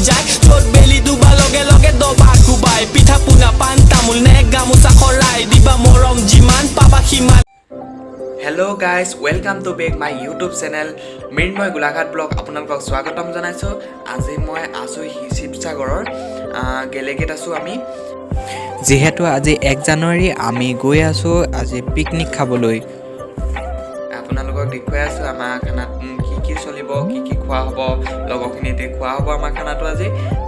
যায় য'ত বেলি ডুবা লগে লগে দবা কোবাই পিঠা পোনা পাণ তামোল নে গামোচা খৰাই দিবা মৰম যিমান পাবা সিমান Hello guys, welcome to back my YouTube channel Mrinmoy Golaghat blog আপোনালোকক স্বাগতম জনাইছো আজি মই আছো শিৱসাগৰৰ গেলেগেট আছো আমি যেহেতু আজি 1 জানুৱাৰী আমি গৈ আছো আজি পিকনিক খাবলৈ আপোনালোকক দেখুৱাই আছো আমাৰ খানাত কি চলিব কি খোৱা হ'ব লগৰখিনিতে খোৱা হ'ব আমাৰ খানাটো আজি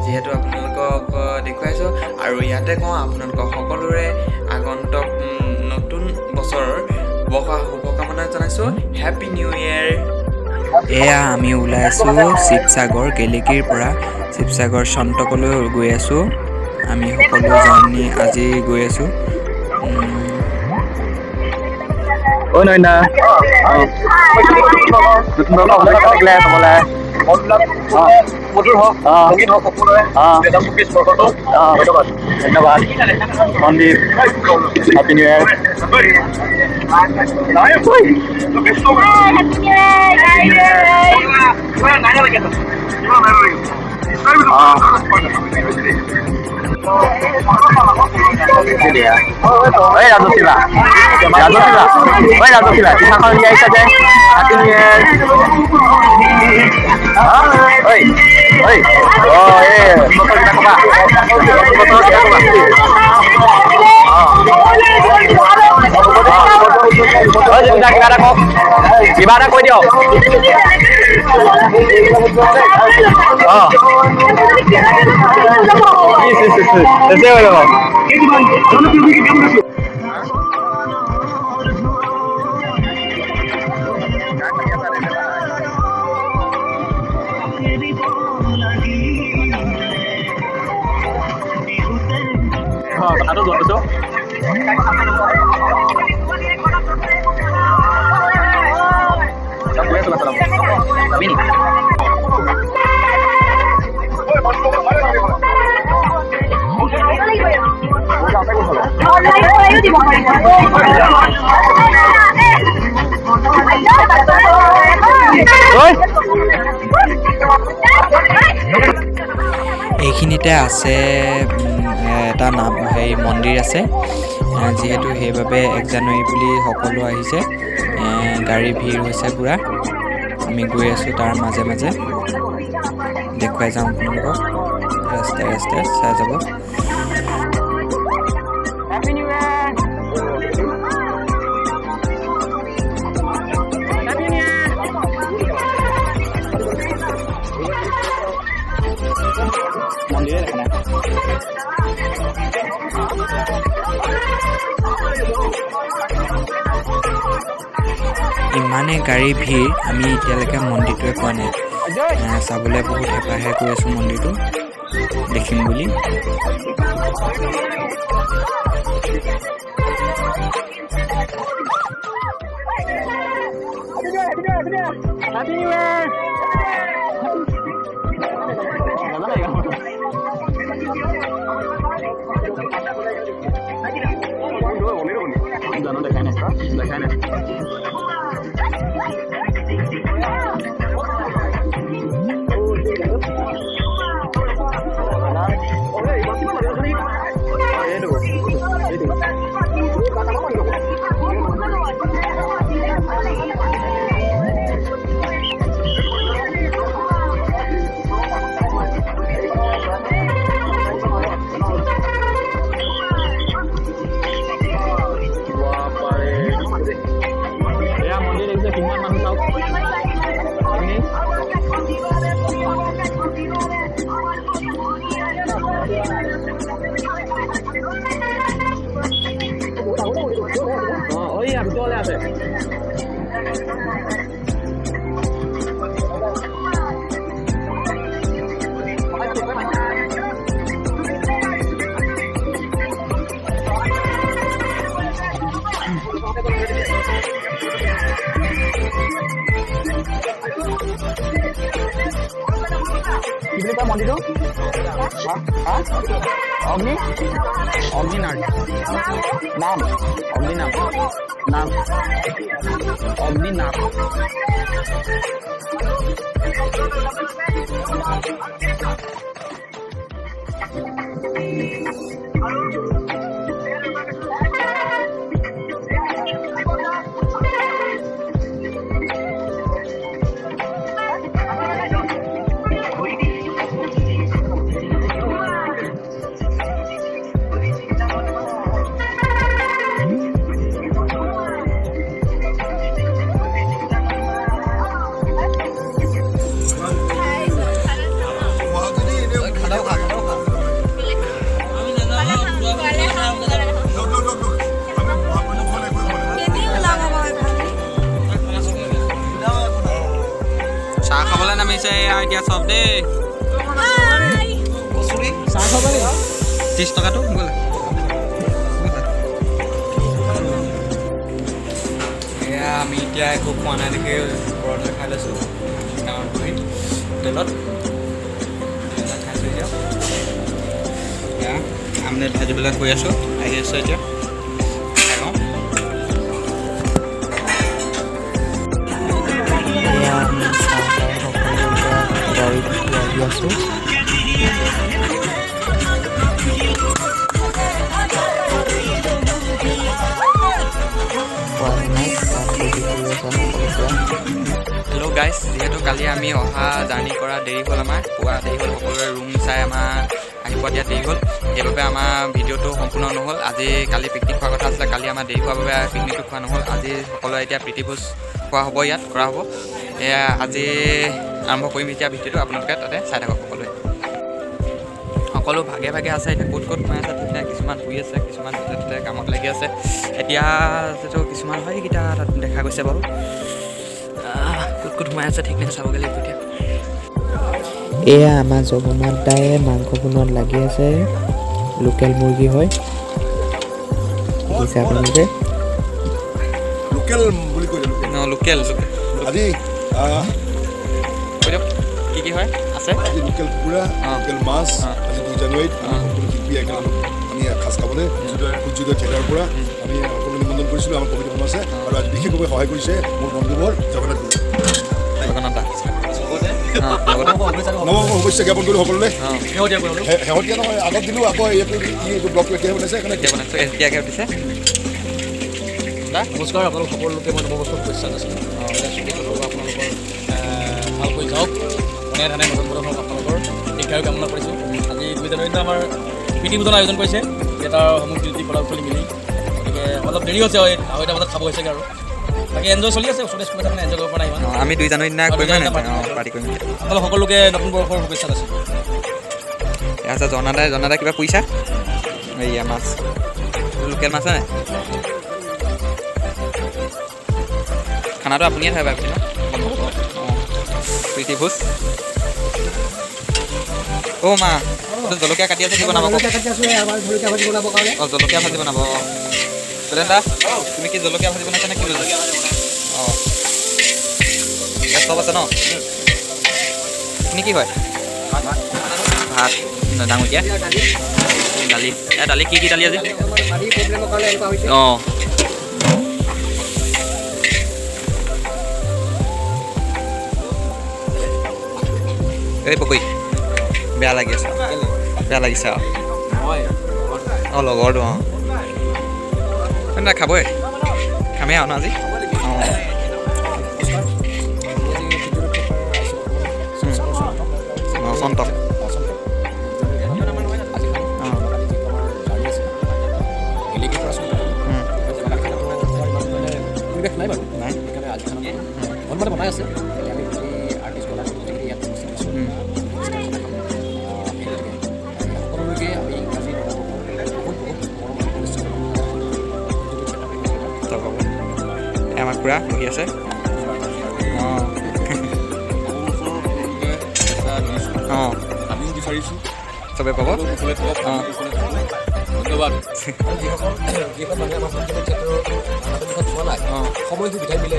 যেহেতু আপোনালোকক দেখুৱাইছো আৰু ইয়াতে কওঁ আপোনালোকক সকলোৰে আগন্তুক নতুন বছৰৰ শুভকামনা জনাইছো হ্যাপি নিউ ইয়াৰ এয়া আমি ওলাই আছো শিৱসাগৰ গেলেগিৰ পৰা শিৱসাগৰ সন্তকলৈ গৈ আছো আমি সকলো জানি আজি গৈ আছো ঐ নয়না ধন্যবাদ মন্দিৰ হ্যাপি নিউ ইয়াৰ ৰাজশিলা পিঠাখন উলিয়াইছা যে হ্যাপি নিউ ইয়াৰ কিবা এটা কৈ দিয়ক কথাটো জনাইছো এইখিনিতে আছে এটা নাম হেৰি মন্দিৰ আছে যেহেতু সেইবাবে 1 জানুৱাৰী বুলি সকলো আহিছে গাড়ী ভিৰ হৈছে পুৰা আমি গৈ আছো তাৰ মাজে মাজে দেখুৱাই যাওঁ আপোনালোকক ৰাস্তাই চাই যাব happy new year happy new year মন্দিৰে দেখা নাই ইমানে গাড়ী ভিৰ আমি এতিয়ালৈকে মন্দিৰটোৱে পোৱা নাই চাবলৈ বহুত হেঁপাহে গৈ আছো মন্দিৰটো দেখিম বুলি দেখাই নাই ভিতৰলৈ আছে কি বুলি কয় মন্দিৰটো অগ্নিনাথ নাম অগ্নিনাথ নামিছে এতিয়া চব দেই 30 টকাটো গ'লে এয়া আমি এতিয়া একো খোৱা নাই দেখি ঘৰতে খাই লৈছোঁ গাঁৱত বহি হোটেলত খাইছোঁ এতিয়া আমলেট ভাজিবলৈ গৈ আছোঁ আহি আছোঁ এতিয়া খাই লওঁ আছোঁ হেল্ল' গাইজ যিহেতু কালি আমি অহা জাৰ্ণি কৰা দেৰি হ'ল আমাৰ পুৱা দেৰি হ'ল সকলোৰে ৰুম চাই আমাৰ আহি পোৱা দিয়া দেৰি হ'ল সেইবাবে আমাৰ ভিডিঅ'টো সম্পূৰ্ণ নহ'ল আজি কালি পিকনিক খোৱাৰ কথা আছিলে কালি আমাৰ দেৰি হোৱাৰ বাবে পিকনিকটো খোৱা নহ'ল আজি সকলোৱে এতিয়া প্ৰীতিভোজ খোৱা হ'ব ইয়াত কৰা হ'ব এয়া আজি আৰম্ভ কৰিম এতিয়া ভিডিঅ'টো আপোনালোকে তাতে চাই থাকক সকলো ভাগে ভাগে আছে এতিয়া ক'ত ক'ত সোমাই আছে ঠিক নাই কিছুমান শুই আছে কিছুমান তাতে কামত লাগি আছে এতিয়া যিটো কিছুমান হয় সেইকেইটা তাত দেখা গৈছে বাৰু ক'ত ক'ত সোমাই আছে ঠিক নাই চাবগৈ লাগিব এতিয়া এয়া আমাৰ জগন্নাথ দায়ে মাংস বনোৱাত লাগি আছে লোকেল মুৰ্গী হয় দেখিছে আপোনালোকে লোকেল বুলি কৈ লোকেল আজি কৈ দিয়ক কি হয় আছে আজি লোকেল কুকুৰা লোকেল মাছ আজি 2 জানুৱাৰীত সকলো শিল্পী একেলগে আমি এসাঁজ খাবলৈ সূৰ্যোদয় থিয়েটাৰৰ পৰা আমি সকলো নিমন্ত্ৰণ কৰিছিলোঁ আমাৰ কমিটি বনোৱা আছে আৰু আজি বিশেষভাৱে সহায় কৰিছে মোৰ বন্ধুবৰ জগন্নাথ নৱম শুভেচ্ছা জ্ঞাপন কৰিলোঁ সকলোলৈ শেহতীয়া নহয় আগত দিলোঁ আকৌ এইটো ব্লগটো এতিয়াহে বনাইছে এতিয়াকৈ উঠিছে নমস্কাৰ আপোনালোক সকলোকে মই নৱবৰ্ষৰ শুভেচ্ছা যাচিলোঁ আপোনালোকৰ ভালকৈ যাওক এনেধৰণে নতুন বছৰ হওক আপোনালোকৰ দীৰ্ঘায়ু কামনা কৰিছোঁ আজি 2 জানুৱাৰীত আমাৰ প্ৰীতিভোজন আয়োজন কৰিছে থিয়েটাৰ সমূহ শিল্পী কলাকুশলী মিলি গতিকে অলপ দেৰি হৈছে 2:30 বজাত খাব হৈছেগৈ আৰু বাকী এনজয় চলি আছে ওচৰতে স্কুলত মানে এনজয় কৰিব পৰা নাই ইমান আমি 2 জানুৱাৰীৰ দিনা কৰিম পাৰ্টি কৰিম আপোনালোক সকলোকে নতুন বৰ্ষৰ শুভেচ্ছা যাচিলোঁ আচ্ছা জনাদাই কিবা পইচা এইয়া মাছ লোকেল মাছ নাই খানাটো আপুনিয়ে খাই পাবি ন প্ৰীতিভোজ অ' মা জলকীয়া কাটি আছে কি বনাব জলকীয়া ভাজি বনাব সুৰেন্দা তুমি কি জলকীয়া ভাজি বনাইছা নে কি বুজিছা অঁ চব আছে ন আপুনি কি হয় ভাত ডাঙৰীয়া দালি দালি কি দালি আজি অঁ এই পকৰি বেয়া লাগি আছে বেয়া লাগিছে অঁ লগৰটো অঁ নাই খাবই খামেই আৰু ন আজি অঁ চন্তক নাই বাৰু নাই সেইকাৰণে আজি খানা অলপতে বনাই আছে আমি আৰ্টিষ্ট ইয়াত সকলোকে আমি আজি আমাৰ খুৰা বহি আছে অঁ অঁ আমিও বিচাৰিছোঁ চবে পাব অঁ ধন্যবাদ যিখন মানুহে আমাৰ সংগীত ক্ষেত্ৰৰ চোৱা নাই সময় সুবিধা মিলে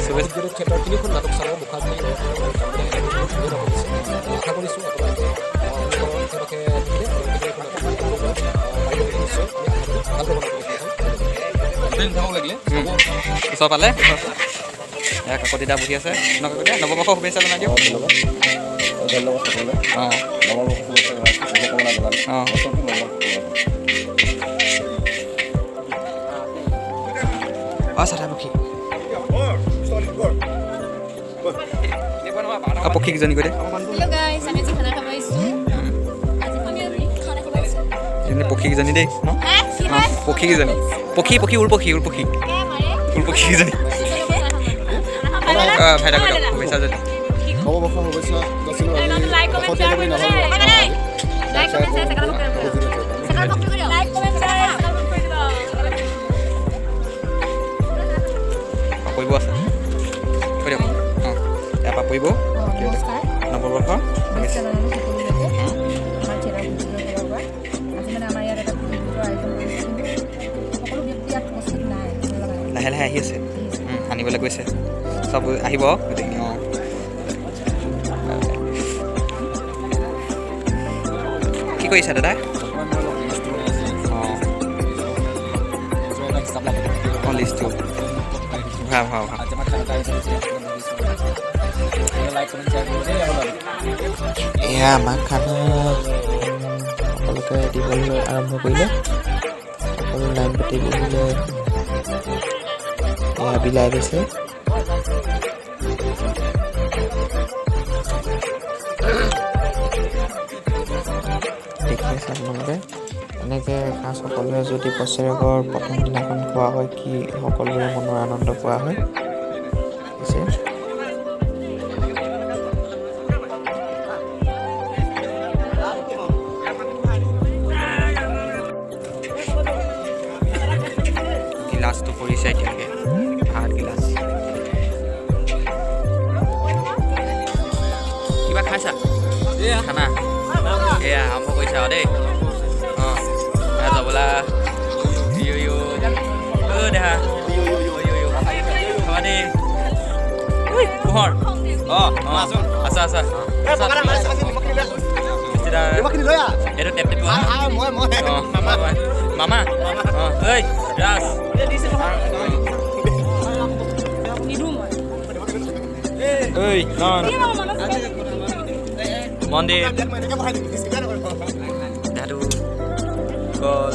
সংগীত ক্ষেত্ৰৰ 3খন নাটক চাব মুখাগ্নি আশা কৰিছোঁ আপোনালোকে ওচৰ পালে এয়া কাকতিদা বহি আছে কাকতিদা নৱবৰ্ষৰ শুভেচ্ছা জনাই দিয়ক অঁ অঁ অঁ চাটা পক্ষী পক্ষীকেইজনী কৈ দে পক্ষীকেইজনী দেই ন অঁ পক্ষীকেইজনী পক্ষী উৰপক্ষী উৰপক্ষীকেইজনী ফাইদা কৰি দিয়ক শুভেচ্ছা যদি নৱবৰ্ষৰ শুভেচ্ছা যাচিলোঁ পৰিব আছে কৈ দিয়ক অঁ ইয়াৰ পৰা পৰিব নমস্কাৰ নৱবৰ্ষ নমস্কাৰ জনালোঁ সকলোলৈকে আমাৰ থিয়েটাৰ কমিটিৰ ফালৰ পৰা আজি মানে আমাৰ ইয়াত এটা প্ৰতিযোগিতাৰ আয়োজন কৰিছে কিন্তু সকলো ব্যক্তি ইয়াত উপস্থিত নাই ভাল লগা নাই। লাহে লাহে আহি আছে আনিবলৈ গৈছে চব আহিব গতিকে অঁ কি কৰিছা দাদা অঁ লিষ্টটো ভাল ভাল ভাল এয়া আমাক খানা সকলোকে দিবলৈ আৰম্ভ কৰিলে সকলো লাইন পাতি বহিলে এয়া বিলাই গৈছে দেখি আছে আপোনালোকে এনেকৈ এসাঁজ সকলোৱে যদি বছৰেকৰ প্ৰথম দিনাখন খোৱা হয় কি সকলোৰে মনৰ আনন্দ পোৱা হয় পিছে গিলাচটো পৰিছে এতিয়ালৈকে ভাত গিলাচ কিবা খাইছা খানা এয়া আৰম্ভ কৰিছা আৰু দেই অঁ যাবলা দেহা খাবা দেই পোহৰ অঁ অঁ আছা আছা এইটো টেপ টেপ অঁ মামা অঁ ঐ ৰাজ ঐ নন মন্দিৰ দেহাটো গ'ল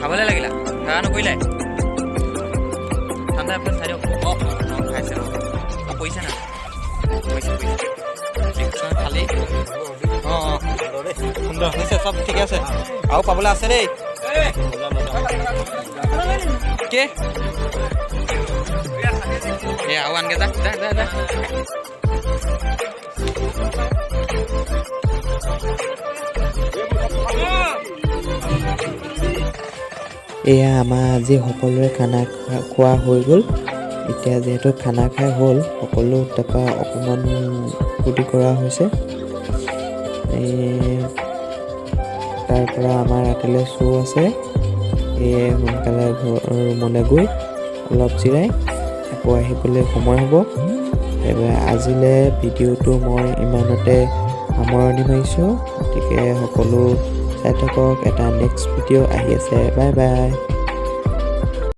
খাবলৈ লাগিলা সেৱা নকৰিলে ঠাণ্ডা এফালে চাই দিয়ক অঁ খাইছে অঁ পইচা না পইচা খালি অঁ অঁ সুন্দৰ হৈছে চব ঠিকে আছে আৰু পাবলৈ আছে দেই কে আৰু আনগে যা যা যা যা এয়া আমাৰ আজি সকলোৰে খানা খোৱা হৈ গ'ল এতিয়া যিহেতু খানা খাই হ'ল সকলো তাৰপৰা অকণমান ফূৰ্তি কৰা হৈছে তাৰ পৰা আমাৰ ৰাতিলৈ শ্ব' আছে সেয়ে সোনকালে ৰুমলৈ গৈ অলপ জিৰাই আকৌ আহিবলৈ সময় হ'ব সেইবাবে আজিলৈ ভিডিঅ'টো মই ইমানতে সামৰণি মাৰিছোঁ গতিকে সকলো চাই থাকক এটা নেক্সট ভিডিঅ' আহি আছে বাই বাই